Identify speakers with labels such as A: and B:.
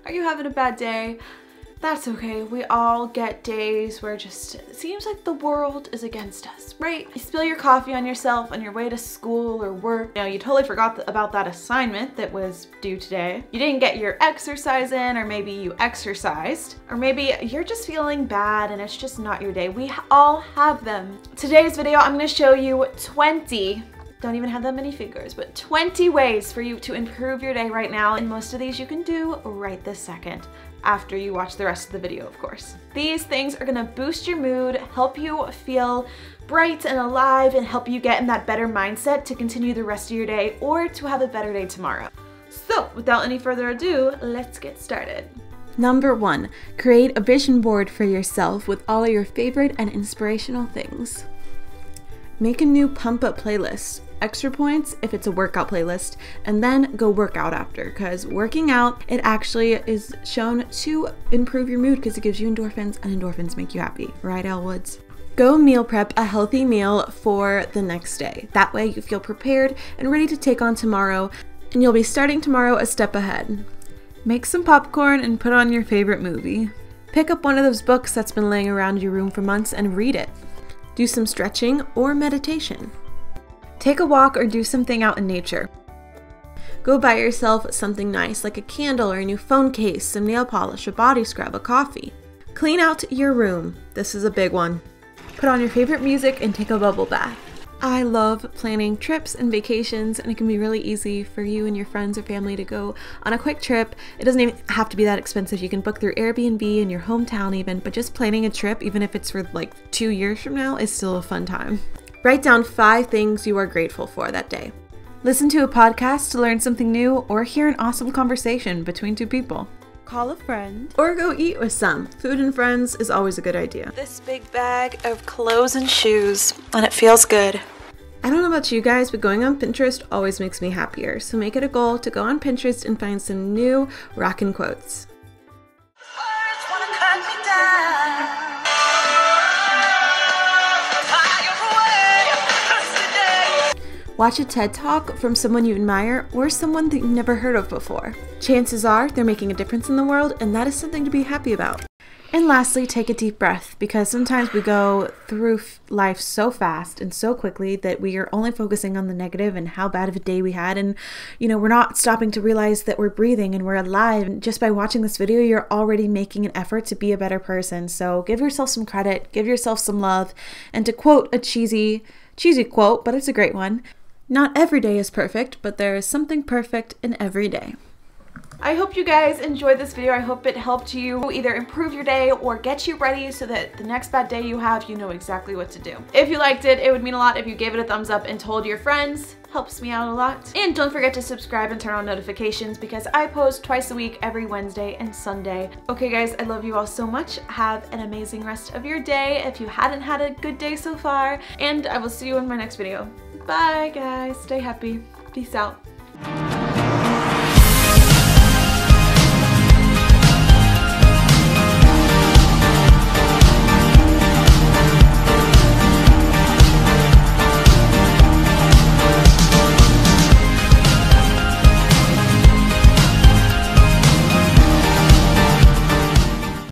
A: Are you having a bad day? That's okay. We all get days where it just seems like the world is against us, right? You spill your coffee on yourself on your way to school or work. You know, you totally forgot about that assignment that was due today. You didn't get your exercise in, or maybe you exercised, or maybe you're just feeling bad and it's just not your day. We all have them. Today's video, I'm gonna show you 20, don't even have that many fingers, but 20 ways for you to improve your day right now. And most of these you can do right this second, after you watch the rest of the video, of course. These things are gonna boost your mood, help you feel bright and alive, and help you get in that better mindset to continue the rest of your day or to have a better day tomorrow. So without any further ado, let's get started.
B: Number 1, create a vision board for yourself with all of your favorite and inspirational things. Make a new pump up playlist. Extra points if it's a workout playlist, and then go work out after, because working out, it actually is shown to improve your mood because it gives you endorphins, and endorphins make you happy, right, Elle Woods? Go meal prep a healthy meal for the next day. That way you feel prepared and ready to take on tomorrow, and you'll be starting tomorrow a step ahead. Make some popcorn and put on your favorite movie. Pick up one of those books that's been laying around your room for months and read it. Do some stretching or meditation. Take a walk or do something out in nature. Go buy yourself something nice like a candle or a new phone case, some nail polish, a body scrub, a coffee. Clean out your room. This is a big one. Put on your favorite music and take a bubble bath. I love planning trips and vacations, and it can be really easy for you and your friends or family to go on a quick trip. It doesn't even have to be that expensive. You can book through Airbnb in your hometown even, but just planning a trip, even if it's for like 2 years from now, is still a fun time. Write down 5 things you are grateful for that day. Listen to a podcast to learn something new, or hear an awesome conversation between 2 people. Call a friend or go eat with some. Food and friends is always a good idea.
A: This big bag of clothes and shoes, and it feels good.
B: I don't know about you guys, but going on Pinterest always makes me happier. So make it a goal to go on Pinterest and find some new rockin' quotes. Watch a TED Talk from someone you admire or someone that you've never heard of before. Chances are they're making a difference in the world, and that is something to be happy about. And lastly, take a deep breath, because sometimes we go through life so fast and so quickly that we are only focusing on the negative and how bad of a day we had, and we're not stopping to realize that we're breathing and we're alive. And just by watching this video, you're already making an effort to be a better person. So give yourself some credit, give yourself some love, and to quote a cheesy quote, but it's a great one: not every day is perfect, but there is something perfect in every day.
A: I hope you guys enjoyed this video. I hope it helped you either improve your day or get you ready so that the next bad day you have, you know exactly what to do. If you liked it, it would mean a lot if you gave it a thumbs up and told your friends. Helps me out a lot. And don't forget to subscribe and turn on notifications, because I post twice a week, every Wednesday and Sunday. Okay guys, I love you all so much. Have an amazing rest of your day if you hadn't had a good day so far, and I will see you in my next video. Bye guys, stay happy. Peace out.